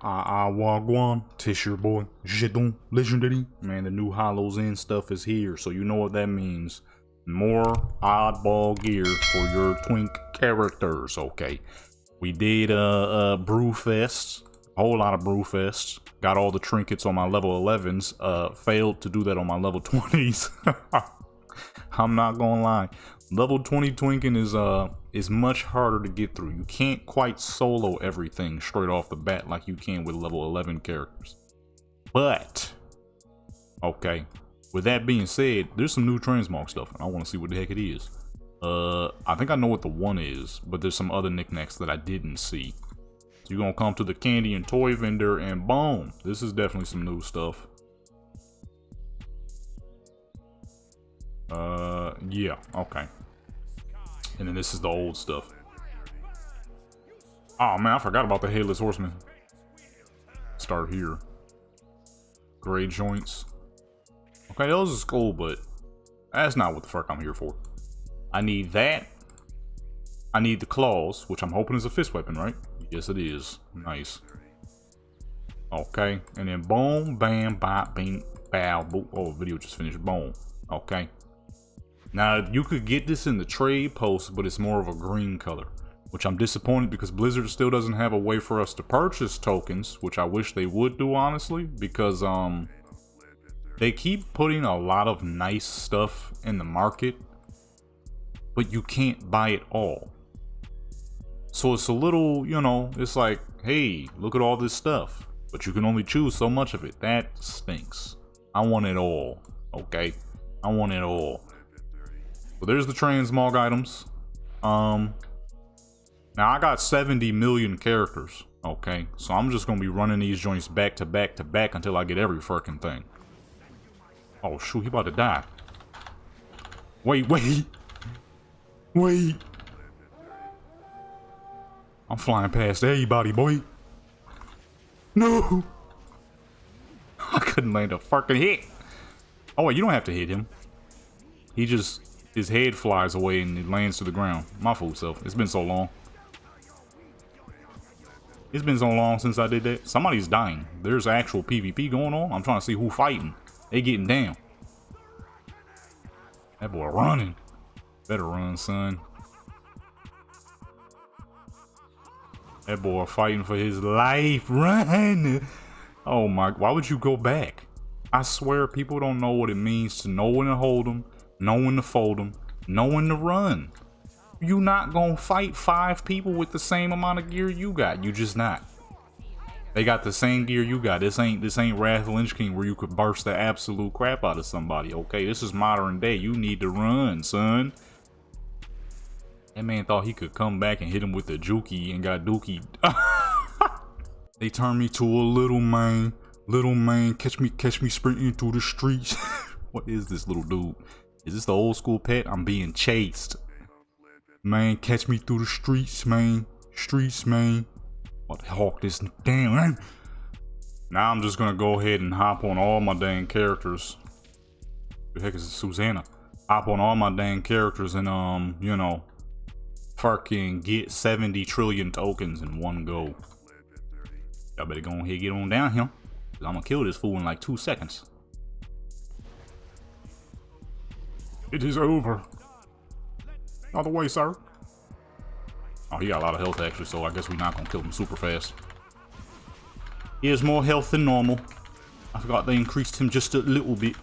Wagwan, Tish your boy, Jedon, Legendary. Man, the new Hallows in stuff is here, so you know what that means. More oddball gear for your twink characters, okay? We did Brewfest, a whole lot of Brewfests. Got all the trinkets on my level 11s, failed to do that on my level 20s. I'm not gonna lie. Level 20 twinking is much harder to get through. You can't quite solo everything straight off the bat like you can with level 11 characters. But, okay, with that being said, there's some new transmog stuff, and I want to see what the heck it is. I think I know what the one is, but there's some other knickknacks that I didn't see. So you're gonna come to the candy and toy vendor, and boom, this is definitely some new stuff. Yeah, okay. And then this is the old stuff. Oh man, I forgot about the Headless Horseman. Start here. Gray joints. Okay, those is cool, but that's not what the fuck I'm here for. I need that. I need the claws, which I'm hoping is a fist weapon, right? Yes, it is. Nice. Okay, and then boom, bam, bop, bing, bow, boom. Oh, video just finished. Boom. Okay. Now, you could get this in the trade post, but it's more of a green color, which I'm disappointed because Blizzard still doesn't have a way for us to purchase tokens, which I wish they would do, honestly, because they keep putting a lot of nice stuff in the market, but you can't buy it all. So it's a little, you know, it's like, hey, look at all this stuff, but you can only choose so much of it. That stinks. I want it all, okay? I want it all. So there's the transmog items. Now I got 70 million characters, okay? So I'm just gonna be running these joints back to back to back until I get every fucking thing. Oh shoot, he about to die. Wait. I'm flying past everybody, boy. No! I couldn't land a fucking hit. Oh wait, you don't have to hit him. He just... his head flies away and it lands to the ground. My fool self. It's been so long. It's been so long since I did that. Somebody's dying. There's actual PvP going on. I'm trying to see who fighting. They getting down. That boy running. Better run, son. That boy fighting for his life. Run! Oh my... why would you go back? I swear people don't know what it means to know when to hold them, know when to fold them, know when to run. You not gonna fight 5 people with the same amount of gear you got. You just not. They got the same gear you got. This ain't Wrath Lynch King where you could burst the absolute crap out of somebody. Okay, this is modern day. You need to run, son. That man thought he could come back and hit him with the juki and got dookie. They turned me to a little man. Little man, catch me sprinting through the streets. What is this little dude? Is this the old school pet? I'm being chased. Man, catch me through the streets, man. Streets, man. About to hawk this down, man. Now I'm just gonna go ahead and hop on all my dang characters. Who the heck is this, Susanna? Hop on all my dang characters and, you know, fucking get 70 trillion tokens in one go. Y'all better go ahead and get on down here. Cause I'm gonna kill this fool in like 2 seconds. It is over. Out of the way, sir. Oh, he got a lot of health actually, so I guess we're not gonna kill him super fast. He has more health than normal. I forgot they increased him just a little bit.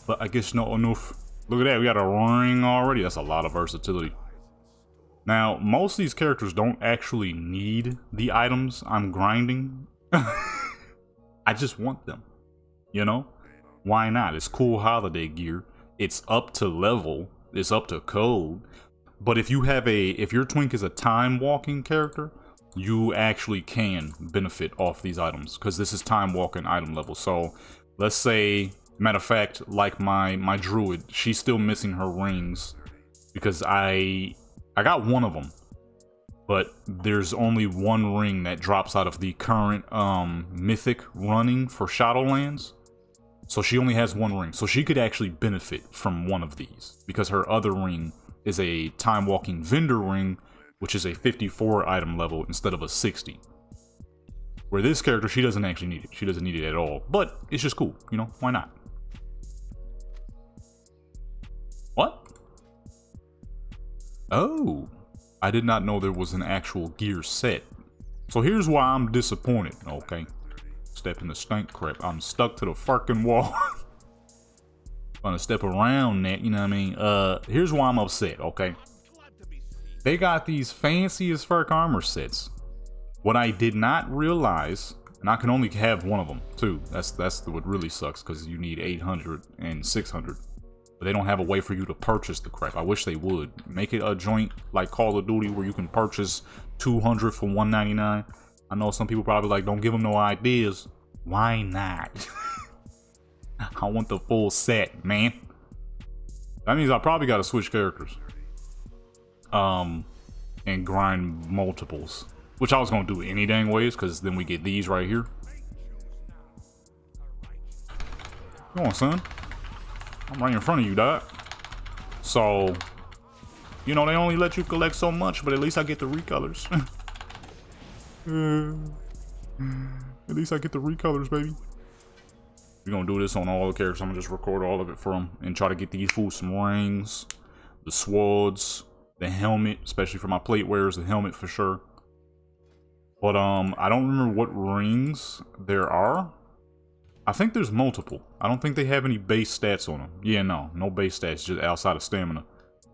But I guess not enough. Look at that, we got a ring already. That's a lot of versatility. Now, most of these characters don't actually need the items I'm grinding. I just want them, you know? Why not? It's cool holiday gear. It's up to level. It's up to code. But if you have if your twink is a time walking character, you actually can benefit off these items because this is time walking item level. So let's say, matter of fact, like my druid, she's still missing her rings because I got one of them. But there's only one ring that drops out of the current mythic running for Shadowlands. So she only has one ring. So she could actually benefit from one of these because her other ring is a time walking vendor ring, which is a 54 item level instead of a 60. Where this character, she doesn't actually need it. She doesn't need it at all. But it's just cool, you know? Why not? What? Oh, I did not know there was an actual gear set. So here's why I'm disappointed, okay? Step in the stank crap. I'm stuck to the fucking wall. Trying to step around that, you know what I mean? Here's why I'm upset, okay? They got these fancy as fuck armor sets. What I did not realize, and I can only have one of them too. That's what really sucks, because you need 800 and 600. But they don't have a way for you to purchase the crap. I wish they would. Make it a joint like Call of Duty where you can purchase 200 for 199. I know some people probably like, don't give them no ideas. Why not? I want the full set, man. That means I probably gotta switch characters. And grind multiples. Which I was gonna do any dang ways, because then we get these right here. Come on, son. I'm right in front of you, dog. So, you know, they only let you collect so much, but at least I get the recolors. At least I get the recolors, baby. We're gonna do this on all the characters. I'm gonna just record all of it for them and try to get these fools some rings, the swords, the helmet, especially for my plate wearers, the helmet for sure. But I don't remember what rings there are. I think there's multiple. I don't think they have any base stats on them. Yeah, no base stats, just outside of stamina.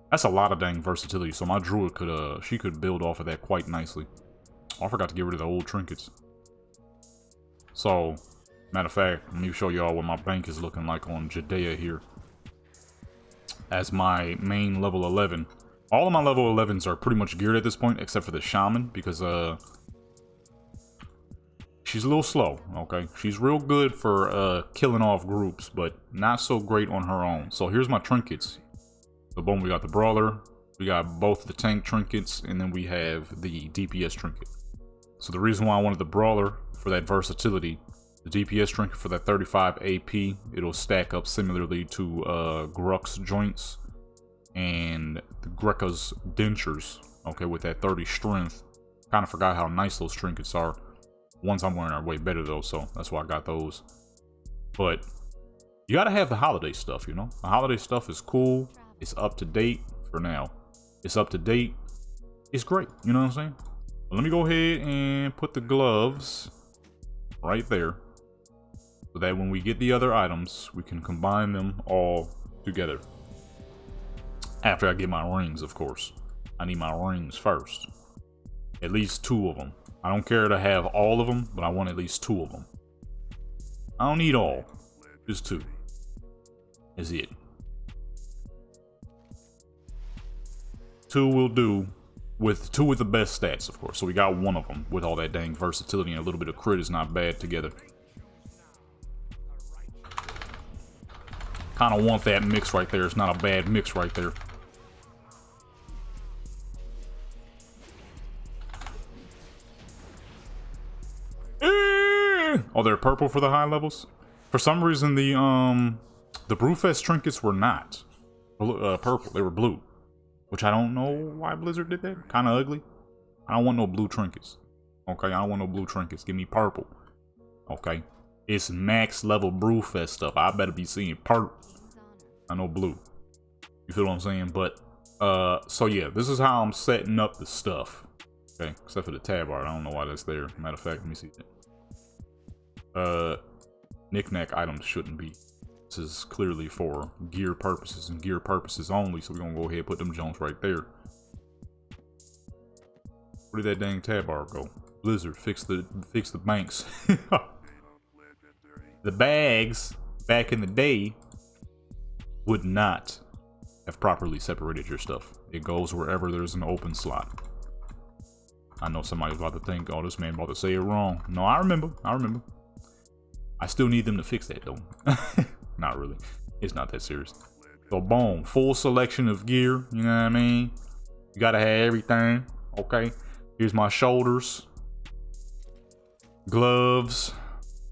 That's a lot of dang versatility. So my druid could she could build off of that quite nicely. Oh, I forgot to get rid of the old trinkets. So, matter of fact, let me show y'all what my bank is looking like on Judea here. As my main level 11. All of my level 11s are pretty much geared at this point, except for the shaman, because she's a little slow, okay? She's real good for killing off groups, but not so great on her own. So here's my trinkets. So boom, we got the brawler, we got both the tank trinkets, and then we have the DPS trinket. So the reason why I wanted the brawler for that versatility, the DPS trinket for that 35 AP, it'll stack up similarly to Gruk's joints and the Greca's dentures, okay, with that 30 strength. Kind of forgot how nice those trinkets are. Ones I'm wearing are way better though, so that's why I got those. But you gotta have the holiday stuff, you know? The holiday stuff is cool. It's up to date for now. It's up to date. It's great, you know what I'm saying? But let me go ahead and put the gloves right there, so that when we get the other items, we can combine them all together. After I get my rings, of course. I need my rings first. At least 2 of them. I don't care to have all of them, but I want at least 2 of them. I don't need all. Just 2. Is it. 2 will do. With 2 with the best stats, of course. So we got 1 of them with all that dang versatility, and a little bit of crit is not bad together. Kind of want that mix right there. It's not a bad mix right there. Oh, they're purple for the high levels? For some reason, the Brewfest trinkets were not purple. They were blue. Which I don't know why Blizzard did that. Kind of ugly. I don't want no blue trinkets. Okay, I don't want no blue trinkets. Give me purple. Okay. It's max level Brewfest stuff. I better be seeing purple. I know blue. You feel what I'm saying? But, so yeah, this is how I'm setting up the stuff. Okay, except for the tab art. I don't know why that's there. Matter of fact, let me see that. Knick-knack items shouldn't be. This is clearly for gear purposes and gear purposes only, so we're gonna go ahead and put them Jones right there. Where did that dang tab bar go? Blizzard, fix the banks. The bags back in the day would not have properly separated your stuff. It goes wherever there's an open slot. I know somebody's about to think, oh, this man about to say it wrong. No, I remember. I still need them to fix that though. Not really. It's not that serious. So boom, full selection of gear. You know what I mean? You gotta have everything. Okay. Here's my shoulders, gloves,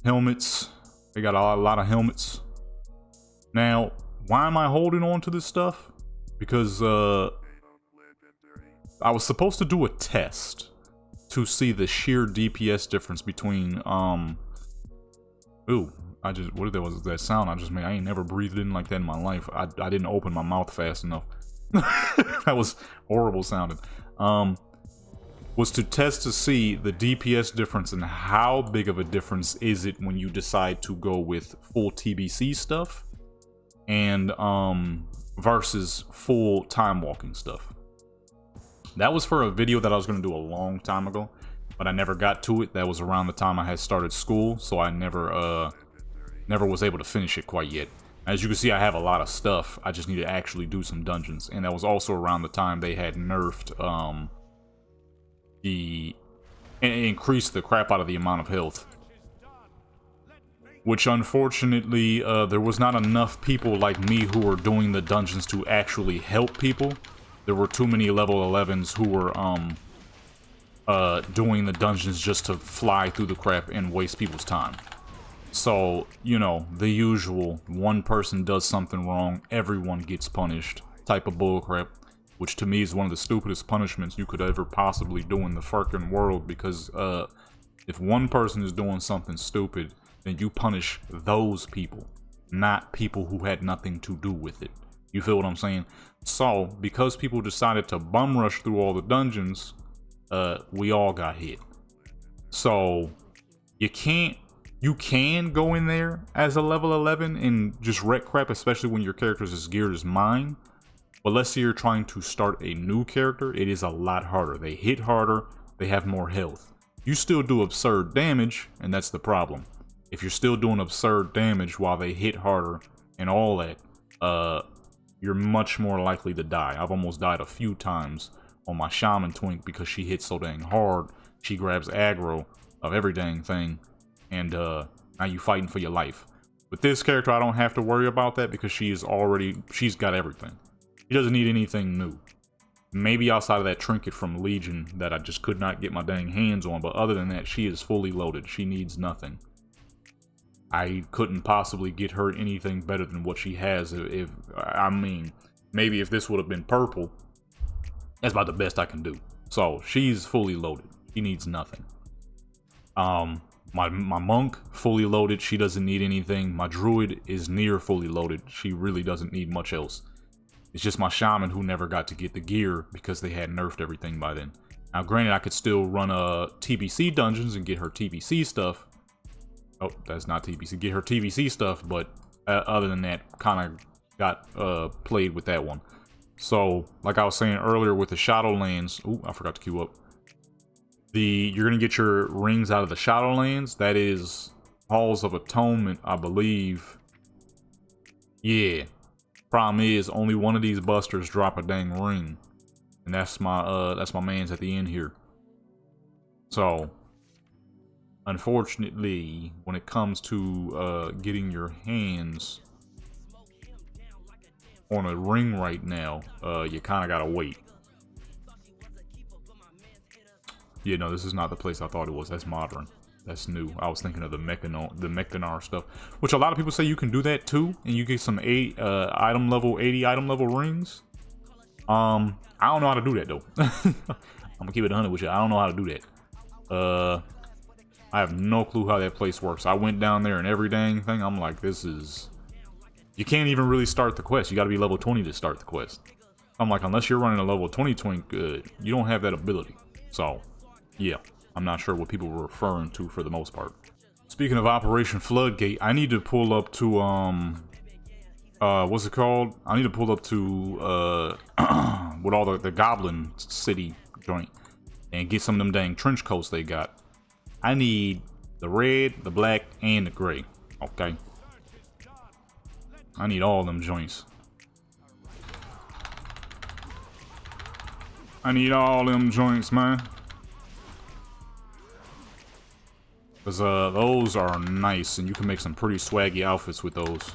helmets. They got a lot of helmets. Now, why am I holding on to this stuff? Because I was supposed to do a test to see the sheer DPS difference between ooh, what was that sound I just made? I ain't never breathed in like that in my life. I didn't open my mouth fast enough. That was horrible sounding. Was to test to see the DPS difference and how big of a difference is it when you decide to go with full TBC stuff and versus full time walking stuff. That was for a video that I was going to do a long time ago, but I never got to it. That was around the time I had started school, so I never was able to finish it quite yet. As you can see, I have a lot of stuff. I just need to actually do some dungeons, and that was also around the time they had nerfed increased the crap out of the amount of health, which unfortunately there was not enough people like me who were doing the dungeons to actually help people. There were too many level 11s who were doing the dungeons just to fly through the crap and waste people's time. So, you know, the usual one person does something wrong, everyone gets punished type of bullcrap. Which to me is one of the stupidest punishments you could ever possibly do in the fucking world, because if one person is doing something stupid, then you punish those people, not people who had nothing to do with it. You feel what I'm saying? So, because people decided to bum rush through all the dungeons, we all got hit. So, you can go in there as a level 11 and just wreck crap, especially when your character is as geared as mine. But let's say you're trying to start a new character, it is a lot harder. They hit harder, they have more health. You still do absurd damage, and that's the problem. If you're still doing absurd damage while they hit harder and all that, you're much more likely to die. I've almost died a few times on my Shaman Twink because she hits so dang hard. She grabs aggro of every dang thing, and now you fighting for your life. With this character, I don't have to worry about that because she's got everything. She doesn't need anything new. Maybe outside of that trinket from Legion that I just could not get my dang hands on, but other than that, she is fully loaded. She needs nothing. I couldn't possibly get her anything better than what she has. I mean, maybe if this would have been purple, that's about the best I can do. So she's fully loaded. She needs nothing. My monk, fully loaded. She doesn't need anything. My druid is near fully loaded. She really doesn't need much else. It's just my shaman who never got to get the gear because they had nerfed everything by then. Now, granted, I could still run TBC dungeons and get her TBC stuff. Oh, that's not TBC. Get her TBC stuff, but other than that, kind of got played with that one. So, like I was saying earlier with the Shadowlands, ooh, I forgot to queue up. You're gonna get your rings out of the Shadowlands. That is Halls of Atonement, I believe. Yeah. Problem is, only one of these busters drop a dang ring, and that's my man's at the end here. So, unfortunately, when it comes to getting your hands on a ring right now, you kind of gotta wait. Yeah, no, this is not the place I thought it was. That's modern. That's new. I was thinking of the Mechtanar stuff, which a lot of people say you can do that too, and you get some 80 item level rings. I don't know how to do that though. I'm gonna keep it 100 with you. I don't know how to do that. I have no clue how that place works. I went down there and every dang thing, I'm like, this is... You can't even really start the quest. You gotta be level 20 to start the quest. I'm like, unless you're running a level 20 twink, you don't have that ability. So, yeah. I'm not sure what people were referring to for the most part. Speaking of Operation Floodgate, I need to pull up to, what's it called? I need to pull up to, with all the Goblin City joint and get some of them dang trench coats they got. I need the red, the black, and the gray. Okay. I need all them joints. I need all them joints, man. Because those are nice, and you can make some pretty swaggy outfits with those.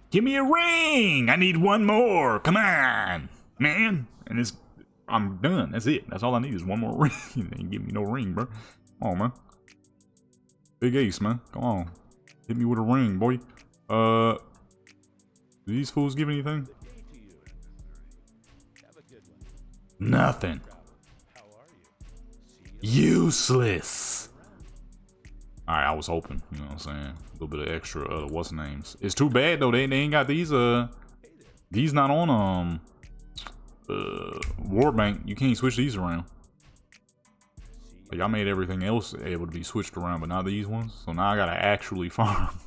Give me a ring! I need one more! Come on! Man! And I'm done. That's it. That's all I need is one more ring. You ain't give me no ring, bro. Come on, man. Big Ace, man. Come on. Hit me with a ring, boy. Do these fools give anything? Nothing. Useless. Alright, I was hoping, you know what I'm saying? A little bit of extra, what's names. It's too bad though, they ain't got these not on, Warbank. You can't switch these around. Like, I made everything else able to be switched around, but not these ones. So now I gotta actually farm.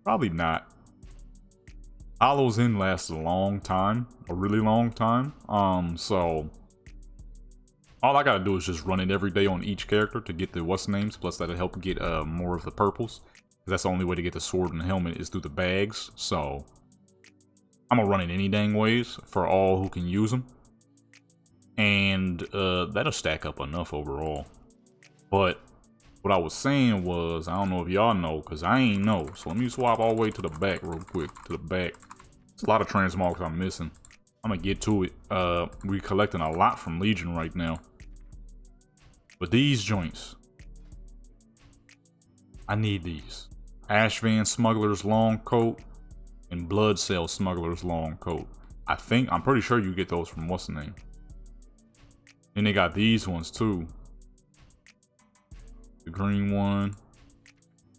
Probably not. Hollow's End lasts a long time, a really long time. So all I gotta do is just run it every day on each character to get the what's names. Plus that'll help get more of the purples. That's the only way to get the sword and helmet is through the bags. So I'm gonna run it any dang ways for all who can use them. And that'll stack up enough overall. But what I was saying was, I don't know if y'all know, because I ain't know. So let me swap all the way to the back real quick. To the back. There's a lot of transmogs I'm missing. I'm gonna get to it. We're collecting a lot from Legion right now. But these joints, I need these. Ashvan Smuggler's long coat and Blood Cell Smuggler's long coat. I'm pretty sure you get those from what's the name. And they got these ones too. The green one.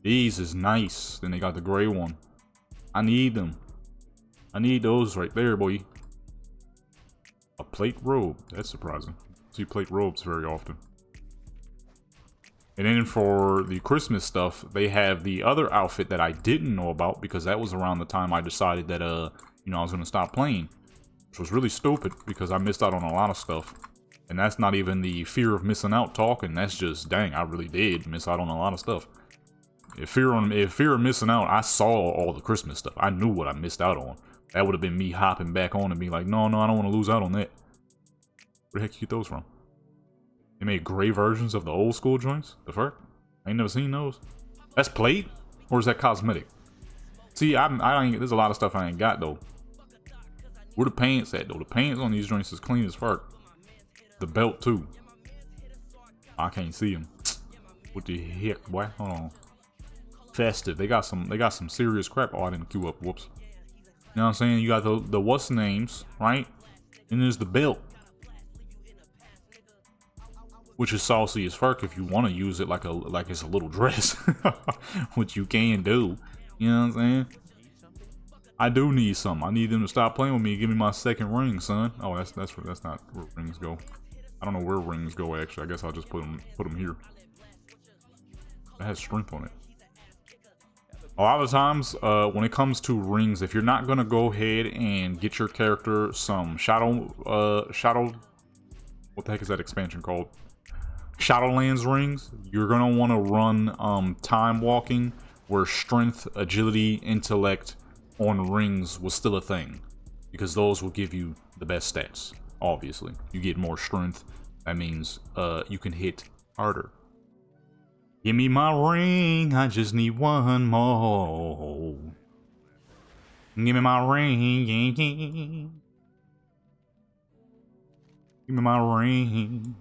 These is nice. Then they got the gray one. I need them. I need those right there, boy. A plate robe. That's surprising. See plate robes very often. And then for the Christmas stuff, they have the other outfit that I didn't know about because that was around the time I decided that, you know, I was going to stop playing. Which was really stupid because I missed out on a lot of stuff. And that's not even the fear of missing out talking. That's just, dang, I really did miss out on a lot of stuff. If fear of missing out, I saw all the Christmas stuff. I knew what I missed out on. That would have been me hopping back on and being like, no, I don't want to lose out on that. Where the heck you get those from? They made gray versions of the old school joints? The fuck? I ain't never seen those. That's plate? Or is that cosmetic? See, there's a lot of stuff I ain't got, though. Where the pants at, though? The pants on these joints is clean as fuck. The belt too. I can't see them. What the heck, boy? Hold on. Festive. They got some serious crap. Oh, I didn't queue up. Whoops. You know what I'm saying? You got the what's names, right? And there's the belt, which is saucy as fuck if you want to use it like it's a little dress, which you can do. You know what I'm saying? I do need some. I need them to stop playing with me and give me my second ring, son. Oh, that's not where rings go. I don't know where rings go, actually. I guess I'll just put them here. It has strength on it. A lot of times, when it comes to rings, if you're not going to go ahead and get your character some shadow, what the heck is that expansion called? Shadowlands rings, you're going to want to run time walking, where strength, agility, intellect on rings was still a thing. Because those will give you the best stats. Obviously, you get more strength. That means you can hit harder. Give me my ring. I just need one more. Give me my ring. Give me my ring.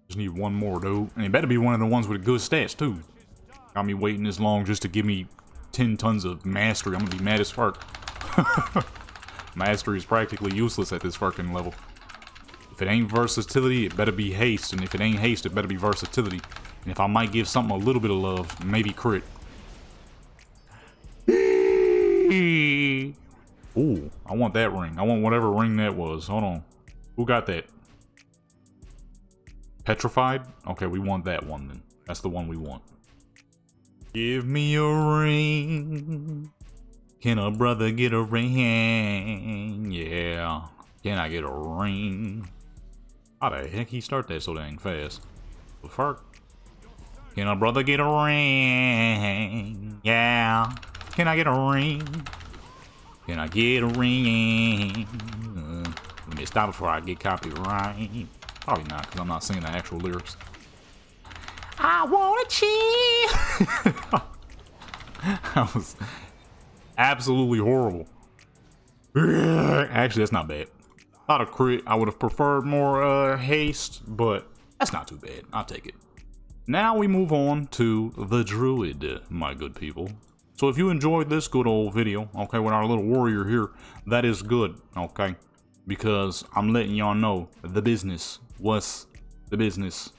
Just need one more, dude. And it better be one of the ones with good stats, too. Got me waiting this long just to give me 10 tons of mastery. I'm gonna be mad as fuck. Mastery is practically useless at this fucking level. If it ain't versatility, it better be haste. And if it ain't haste, it better be versatility. And if I might give something a little bit of love, maybe crit. Ooh, I want that ring. I want whatever ring that was. Hold on. Who got that? Petrified? Okay, we want that one then. That's the one we want. Give me a ring. Can a brother get a ring? Yeah. Can I get a ring? How the heck he start that so dang fast? The fuck? Can a brother get a ring? Yeah. Can I get a ring? Can I get a ring? Let me stop before I get copyright. Probably not, because I'm not singing the actual lyrics. I wanna cheat. That was absolutely horrible. Actually, that's not bad. Not a crit. I would have preferred more haste, but that's not too bad. I'll take it. Now we move on to the druid, my good people. So if you enjoyed this good old video, okay, with our little warrior here, that is good, okay? Because I'm letting y'all know the business. What's the business?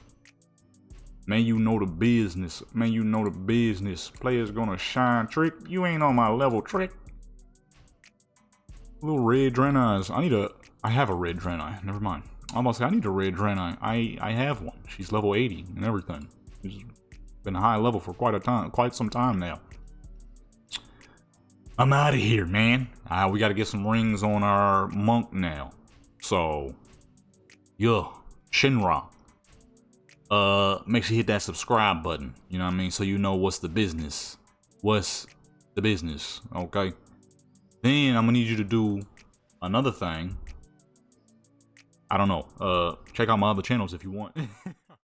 Man, you know the business. Man, you know the business. Players gonna shine. Trick, you ain't on my level, Trick. Little red Draenei. I have a red Draenei. Never mind. I'm about to say, I need a red Draenei. I have one. She's level 80 and everything. She's been a high level for quite some time now. I'm out of here, man. We gotta get some rings on our monk now. So, yeah, Shinra. Make sure you hit that subscribe button. You know what I mean? So you know what's the business. What's the business? Okay. Then I'm gonna need you to do another thing. I don't know. Check out my other channels if you want.